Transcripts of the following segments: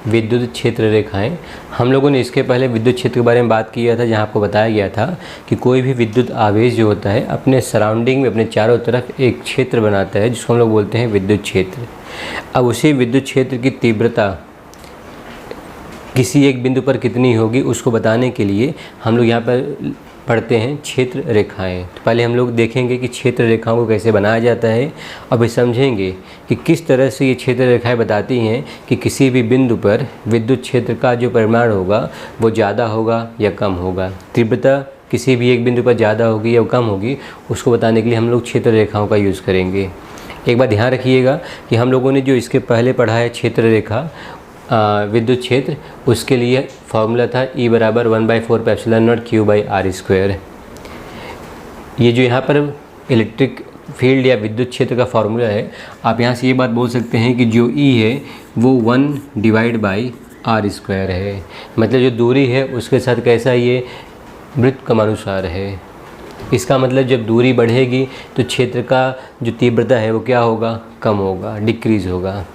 विद्युत क्षेत्र रेखाएं। हम लोगों ने इसके पहले विद्युत क्षेत्र के बारे में बात किया था, जहां आपको बताया गया था कि कोई भी विद्युत आवेश जो होता है अपने सराउंडिंग में, अपने चारों तरफ एक क्षेत्र बनाता है जिसको हम लोग बोलते हैं विद्युत क्षेत्र। अब उसी विद्युत क्षेत्र की तीव्रता किसी एक बिंदु पर कितनी होगी उसको बताने के लिए हम लोग यहाँ पर पढ़ते हैं क्षेत्र रेखाएं। तो पहले हम लोग देखेंगे कि क्षेत्र रेखाओं को कैसे बनाया जाता है और फिर समझेंगे कि किस तरह से ये क्षेत्र रेखाएं बताती हैं कि किसी भी बिंदु पर विद्युत क्षेत्र का जो परिमाण होगा वो ज़्यादा होगा या कम होगा। तीव्रता किसी भी एक बिंदु पर ज़्यादा होगी या कम होगी उसको बताने के लिए हम लोग क्षेत्र रेखाओं का यूज़ करेंगे। एक बात ध्यान रखिएगा कि हम लोगों ने जो इसके पहले पढ़ा है क्षेत्र रेखा विद्युत क्षेत्र, उसके लिए फॉर्मूला था E बराबर 1/4 ε0 Q/r²। ये जो यहाँ पर इलेक्ट्रिक फील्ड या विद्युत क्षेत्र का फॉर्मूला है, आप यहाँ से ये बात बोल सकते हैं कि जो E है वो 1/r² है। मतलब जो दूरी है उसके साथ कैसा ये व्युत्क्रमानुसार है। इसका मतलब जब दूरी बढ़ेगी तो क्षेत्र का जो तीव्रता है वो क्या होगा, कम होगा, डिक्रीज़ होगा।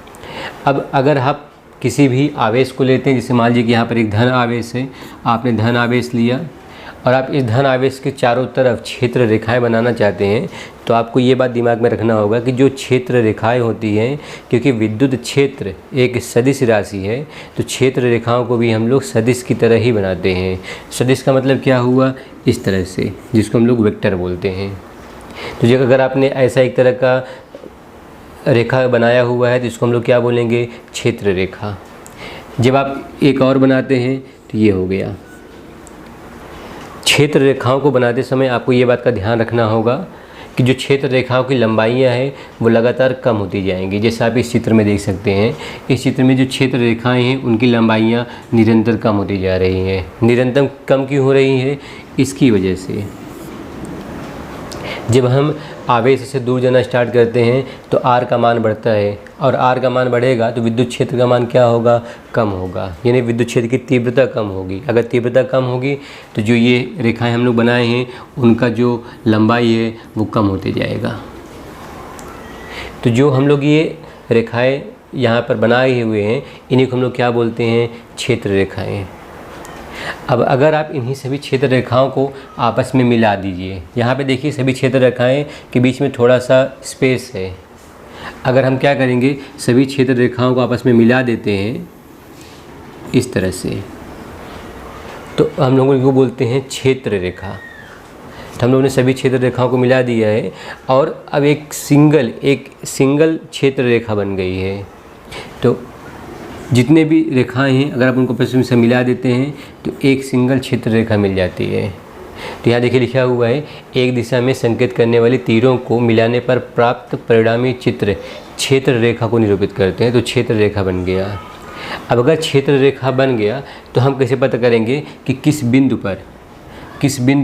अब अगर आप किसी भी आवेश को लेते हैं, जैसे मान लीजिए कि यहाँ पर एक धन आवेश है, आपने धन आवेश लिया और आप इस धन आवेश के चारों तरफ क्षेत्र रेखाएं बनाना चाहते हैं, तो आपको ये बात दिमाग में रखना होगा कि जो क्षेत्र रेखाएं होती हैं, क्योंकि विद्युत क्षेत्र एक सदिश राशि है तो क्षेत्र रेखाओं को भी हम लोग सदिश की तरह ही बनाते हैं। सदिश का मतलब क्या हुआ, इस तरह से, जिसको हम लोग वेक्टर बोलते हैं। तो जब अगर आपने ऐसा एक तरह का रेखा बनाया हुआ है तो इसको हम लोग क्या बोलेंगे, क्षेत्र रेखा। जब आप एक और बनाते हैं तो ये हो गया। क्षेत्र रेखाओं को बनाते समय आपको ये बात का ध्यान रखना होगा कि जो क्षेत्र रेखाओं की लंबाइयाँ हैं वो लगातार कम होती जाएंगी। जैसे आप इस चित्र में देख सकते हैं, इस चित्र में जो क्षेत्र रेखाएं हैं उनकी लंबाइयाँ निरंतर कम होती जा रही हैं। निरंतर कम क्यों हो रही हैं, इसकी वजह से जब हम आवेश से दूर जाना स्टार्ट करते हैं तो R का मान बढ़ता है और R का मान बढ़ेगा तो विद्युत क्षेत्र का मान क्या होगा, कम होगा, यानी विद्युत क्षेत्र की तीव्रता कम होगी। अगर तीव्रता कम होगी तो जो ये रेखाएं हम लोग बनाए हैं उनका जो लंबाई है वो कम होते जाएगा। तो जो हम लोग ये रेखाएं यहाँ पर बनाए हुए हैं इन्हीं को हम लोग क्या बोलते हैं, क्षेत्र रेखाएँ। अब अगर आप इन्हीं सभी क्षेत्र रेखाओं को आपस में मिला दीजिए, यहाँ पे देखिए सभी क्षेत्र रेखाएं के बीच में थोड़ा सा स्पेस है। अगर हम क्या करेंगे, सभी क्षेत्र रेखाओं को आपस में मिला देते हैं इस तरह से, तो हम लोगों को बोलते हैं क्षेत्र रेखा। तो हम लोगों ने सभी क्षेत्र रेखाओं को मिला दिया है और अब एक सिंगल क्षेत्र रेखा बन गई है। तो जितने भी रेखाएं हैं अगर आप उनको आपस में से मिला देते हैं तो एक सिंगल क्षेत्र रेखा मिल जाती है। तो यहाँ देखिए लिखा हुआ है, एक दिशा में संकेत करने वाली तीरों को मिलाने पर प्राप्त परिणामी चित्र क्षेत्र रेखा को निरूपित करते हैं। तो क्षेत्र रेखा बन गया। अब अगर क्षेत्र रेखा बन गया तो हम कैसे पता करेंगे कि किस बिंदु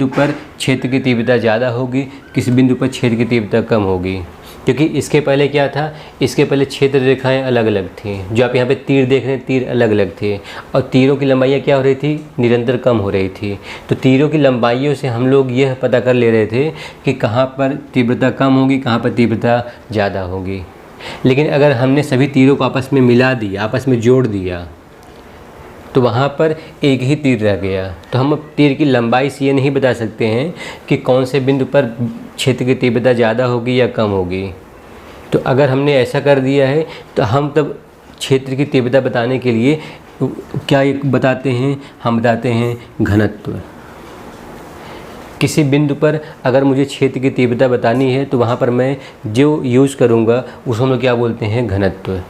पर क्षेत्र की तीव्रता ज़्यादा होगी, किस बिंदु पर क्षेत्र की तीव्रता कम होगी। क्योंकि इसके पहले क्या था, इसके पहले क्षेत्र रेखाएं अलग अलग थी। जो आप यहाँ पे तीर देख रहे हैं, तीर अलग अलग थे और तीरों की लंबाइयाँ क्या हो रही थी, निरंतर कम हो रही थी। तो तीरों की लंबाइयों से हम लोग यह पता कर ले रहे थे कि कहाँ पर तीव्रता कम होगी, कहाँ पर तीव्रता ज़्यादा होगी। लेकिन अगर हमने सभी तीरों को आपस में मिला दिया, आपस में जोड़ दिया, तो वहाँ पर एक ही तीर रह गया। तो हम अब तीर की लंबाई से ये नहीं बता सकते हैं कि कौन से बिंदु पर क्षेत्र की तीव्रता ज़्यादा होगी या कम होगी। तो अगर हमने ऐसा कर दिया है तो हम तब क्षेत्र की तीव्रता बताने के लिए क्या बताते हैं, हम बताते हैं घनत्व। किसी बिंदु पर अगर मुझे क्षेत्र की तीव्रता बतानी है तो वहाँ पर मैं जो यूज़ करूँगा उसको हम लोग क्या बोलते हैं, घनत्व।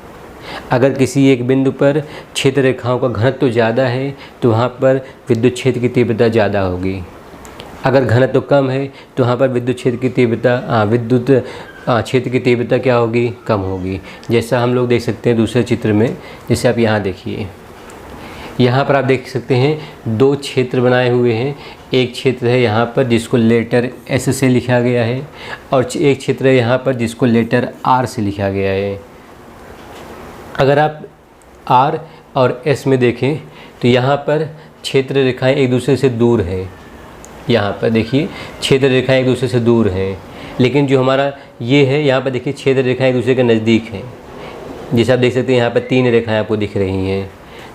अगर किसी एक बिंदु पर क्षेत्र रेखाओं का घनत्व ज़्यादा है तो वहाँ पर विद्युत क्षेत्र की तीव्रता ज़्यादा होगी। अगर घनत्व कम है तो वहाँ पर विद्युत क्षेत्र की तीव्रता क्या होगी, कम होगी। जैसा हम लोग देख सकते हैं दूसरे चित्र में, जैसे आप यहाँ देखिए, यहाँ पर आप देख सकते हैं दो क्षेत्र बनाए हुए हैं। एक क्षेत्र है यहाँ पर जिसको लेटर S से लिखा गया है और एक क्षेत्र है यहाँ पर जिसको लेटर R से लिखा गया है। अगर आप R और S में देखें तो यहाँ पर क्षेत्र रेखाएं एक दूसरे से दूर हैं। यहाँ पर देखिए क्षेत्र रेखाएं एक दूसरे से दूर हैं, लेकिन जो हमारा ये है यहाँ पर देखिए क्षेत्र रेखाएं एक दूसरे के नज़दीक हैं। जैसे आप देख सकते हैं यहाँ पर 3 रेखाएं आपको दिख रही हैं।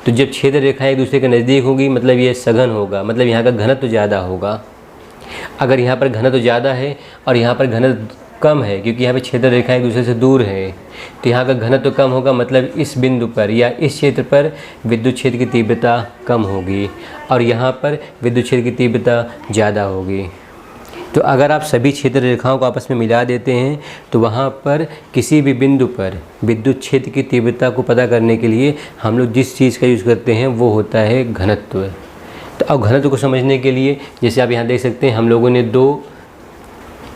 तो जब क्षेत्र रेखाएं एक दूसरे के नज़दीक होंगी मतलब ये सघन होगा, मतलब यहाँ का घनत्व ज़्यादा होगा। अगर यहाँ पर घनत्व ज़्यादा है और यहाँ पर घनत्व कम है, क्योंकि यहाँ पे क्षेत्र रेखाएं एक दूसरे से दूर है, तो यहाँ का घनत्व कम होगा, मतलब इस बिंदु पर या इस क्षेत्र पर विद्युत क्षेत्र की तीव्रता कम होगी और यहाँ पर विद्युत क्षेत्र की तीव्रता ज़्यादा होगी। तो अगर आप सभी क्षेत्र रेखाओं को आपस में मिला देते हैं तो वहाँ पर किसी भी बिंदु पर विद्युत क्षेत्र की तीव्रता को पता करने के लिए हम लोग जिस चीज़ का यूज़ करते हैं वो होता है घनत्व। तो अब घनत्व को समझने के लिए जैसे आप यहाँ देख सकते हैं हम लोगों ने दो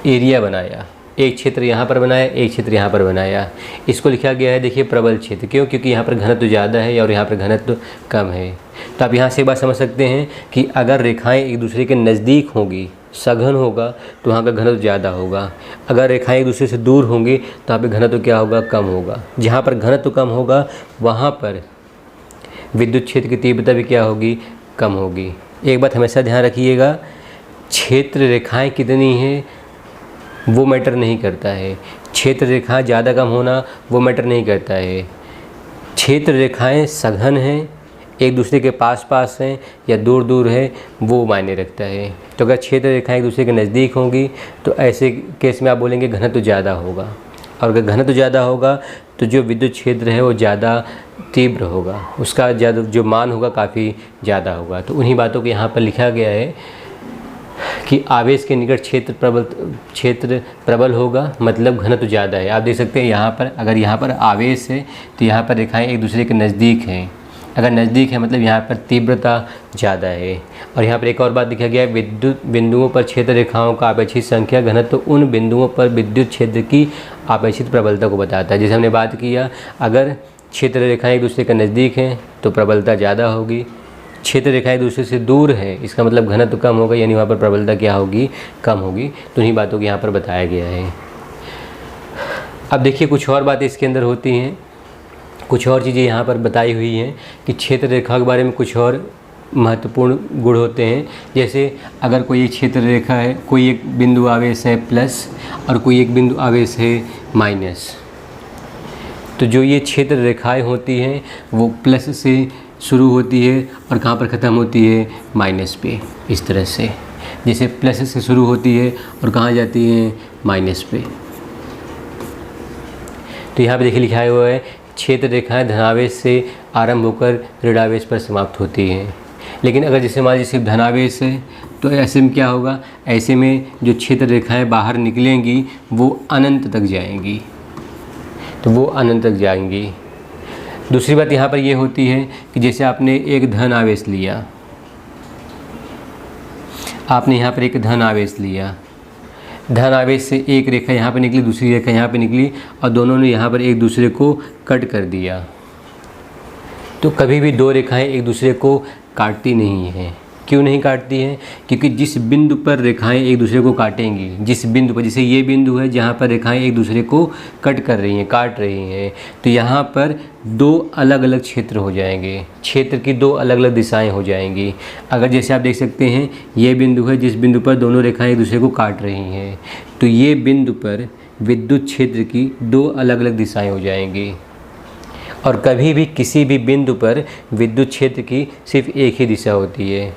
एरिया बनाया, एक क्षेत्र यहाँ पर बनाया, एक क्षेत्र यहाँ पर बनाया। इसको लिखा गया है देखिए प्रबल क्षेत्र। क्यों? क्योंकि यहाँ पर घनत्व ज़्यादा है और यहाँ पर घनत्व कम है। तो आप यहाँ से एक बात समझ सकते हैं कि अगर रेखाएं एक दूसरे के नज़दीक होंगी, सघन होगा, तो वहाँ का घनत्व ज़्यादा होगा। अगर रेखाएं एक दूसरे से दूर होंगी तो यहाँ पर घनत्व क्या होगा? कम होगा। जहाँ पर घनत्व कम होगा वहाँ पर विद्युत क्षेत्र की तीव्रता भी क्या होगी? कम होगी। एक बात हमेशा ध्यान रखिएगा, क्षेत्र रेखाएं कितनी हैं वो मैटर नहीं करता है, क्षेत्र रेखाएं ज़्यादा कम होना वो मैटर नहीं करता है। क्षेत्र रेखाएं सघन हैं, एक दूसरे के पास पास हैं या दूर दूर है, वो मायने रखता है। तो अगर क्षेत्र रेखाएं एक दूसरे के नज़दीक होंगी तो ऐसे केस में आप बोलेंगे घनत्व ज़्यादा होगा, और अगर घनत्व ज़्यादा होगा तो जो विद्युत क्षेत्र है वो ज़्यादा तीव्र होगा, उसका ज़्यादा जो मान होगा काफ़ी ज़्यादा होगा। तो उन्हीं बातों को यहाँ पर लिखा गया है कि आवेश के निकट क्षेत्र प्रबल होगा, मतलब घनत्व ज़्यादा है। आप देख सकते हैं यहाँ पर अगर यहाँ पर आवेश है तो यहाँ पर रेखाएं एक दूसरे के नज़दीक हैं। अगर नज़दीक है मतलब यहाँ पर तीव्रता ज़्यादा है। और यहाँ पर एक और बात लिखा गया है, विद्युत बिंदुओं पर क्षेत्र रेखाओं का आपेक्षिक संख्या घनत्व उन बिंदुओं पर विद्युत क्षेत्र की आपेक्षिक प्रबलता को बताता है। जैसे हमने बात किया, अगर क्षेत्र रेखाएं एक दूसरे के नज़दीक हैं तो प्रबलता ज़्यादा होगी, क्षेत्र रेखाएं एक दूसरे से दूर है इसका मतलब घनत्व कम होगा, यानी वहाँ पर प्रबलता क्या होगी? कम होगी। तो इन्हीं बातों को यहाँ पर बताया गया है। अब देखिए कुछ और बातें इसके अंदर होती हैं, कुछ और चीज़ें यहाँ पर बताई हुई हैं कि क्षेत्र रेखा के बारे में कुछ और महत्वपूर्ण गुण होते हैं। जैसे अगर कोई एक क्षेत्र रेखा है, कोई एक बिंदु आवेश है प्लस और कोई एक बिंदु आवेश है माइनस, तो जो ये क्षेत्र रेखाएं होती हैं वो प्लस से शुरू होती है और कहाँ पर ख़त्म होती है? माइनस पे। इस तरह से जैसे प्लस से शुरू होती है और कहाँ जाती है? माइनस पे। तो यहाँ पे देखिए लिखा हुआ है, क्षेत्र रेखाएं धनावेश से आरंभ होकर ऋणावेश पर समाप्त होती हैं। लेकिन अगर जैसे मान लीजिए सिर्फ धनावेश है तो ऐसे में क्या होगा? ऐसे में जो क्षेत्र रेखाएं बाहर निकलेंगी वो अनंत तक जाएंगी, तो वो अनंत तक जाएंगी। दूसरी बात यहाँ पर ये होती है कि जैसे आपने एक धन आवेश लिया, आपने यहाँ पर एक धन आवेश लिया, धन आवेश से एक रेखा यहाँ पर निकली, दूसरी रेखा यहाँ पर निकली और दोनों ने यहाँ पर एक दूसरे को कट कर दिया। तो कभी भी दो रेखाएं एक दूसरे को काटती नहीं हैं। क्यों नहीं काटती हैं? क्योंकि जिस बिंदु पर रेखाएं एक दूसरे को काटेंगी, जिस बिंदु पर, जैसे ये बिंदु है जहाँ पर रेखाएं एक दूसरे को कट कर रही हैं, काट रही हैं, तो यहाँ पर दो अलग अलग क्षेत्र हो जाएंगे, क्षेत्र की दो अलग अलग दिशाएं हो जाएंगी। अगर जैसे आप देख सकते हैं ये बिंदु है जिस बिंदु पर दोनों रेखाएं एक दूसरे को काट रही हैं, तो ये बिंदु पर विद्युत क्षेत्र की दो अलग अलग दिशाएँ हो जाएंगी। और कभी भी किसी भी बिंदु पर विद्युत क्षेत्र की सिर्फ एक ही दिशा होती है,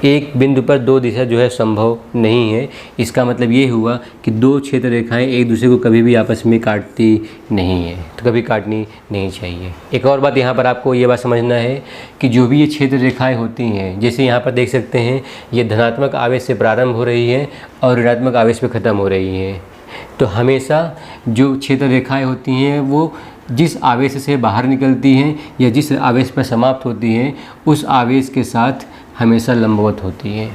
एक बिंदु पर दो दिशा जो है संभव नहीं है। इसका मतलब ये हुआ कि दो क्षेत्र रेखाएं एक दूसरे को कभी भी आपस में काटती नहीं है, तो कभी काटनी नहीं चाहिए। एक और बात यहाँ पर आपको ये बात समझना है कि जो भी ये क्षेत्र रेखाएं होती हैं, जैसे यहाँ पर देख सकते हैं ये धनात्मक आवेश से प्रारंभ हो रही है और ऋणात्मक आवेश पे ख़त्म हो रही हैं, तो हमेशा जो क्षेत्र रेखाएँ होती हैं वो जिस आवेश से बाहर निकलती हैं या जिस आवेश पर समाप्त होती हैं उस आवेश के साथ हमेशा लंबवत होती है।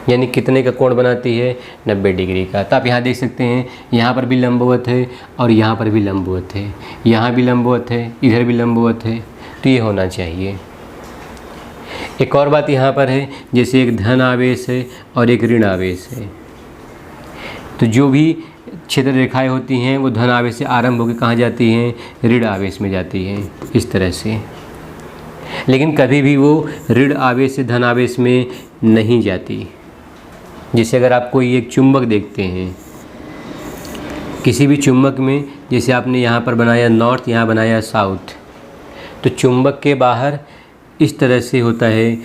यानी कितने का कोण बनाती है? 90 डिग्री का। तो आप यहाँ देख सकते हैं यहाँ पर भी लंबवत है और यहाँ पर भी लंबवत है, यहाँ भी लंबवत है, इधर भी लंबवत है, तो ये होना चाहिए। एक और बात यहाँ पर है, जैसे एक धन आवेश है और एक ऋण आवेश है, तो जो भी क्षेत्र रेखाएं होती हैं वो धन आवेश से आरंभ होकर कहाँ जाती हैं? ऋण आवेश में जाती हैं, इस तरह से। लेकिन कभी भी वो ऋण आवेश से धन आवेश में नहीं जाती। जैसे अगर आप कोई एक चुंबक देखते हैं, किसी भी चुंबक में जैसे आपने यहाँ पर बनाया नॉर्थ, यहाँ बनाया साउथ, तो चुंबक के बाहर इस तरह से होता है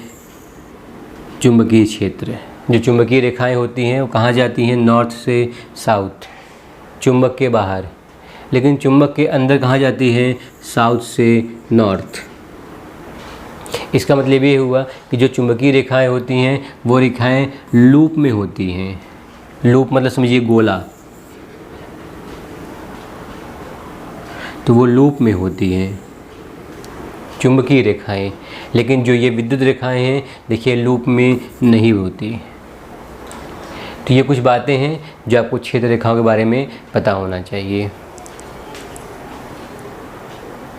चुंबकीय क्षेत्र। जो चुंबकीय रेखाएं होती हैं वो कहाँ जाती हैं, नॉर्थ से साउथ, चुंबक के बाहर। लेकिन चुंबक के अंदर कहाँ जाती है, साउथ से नॉर्थ। इसका मतलब ये हुआ कि जो चुंबकीय रेखाएं होती हैं वो रेखाएं लूप में होती हैं। लूप मतलब समझिए गोला, तो वो लूप में होती हैं चुंबकीय रेखाएं। लेकिन जो ये विद्युत रेखाएं हैं देखिए लूप में नहीं होती। तो ये कुछ बातें हैं जो आपको क्षेत्र रेखाओं के बारे में पता होना चाहिए।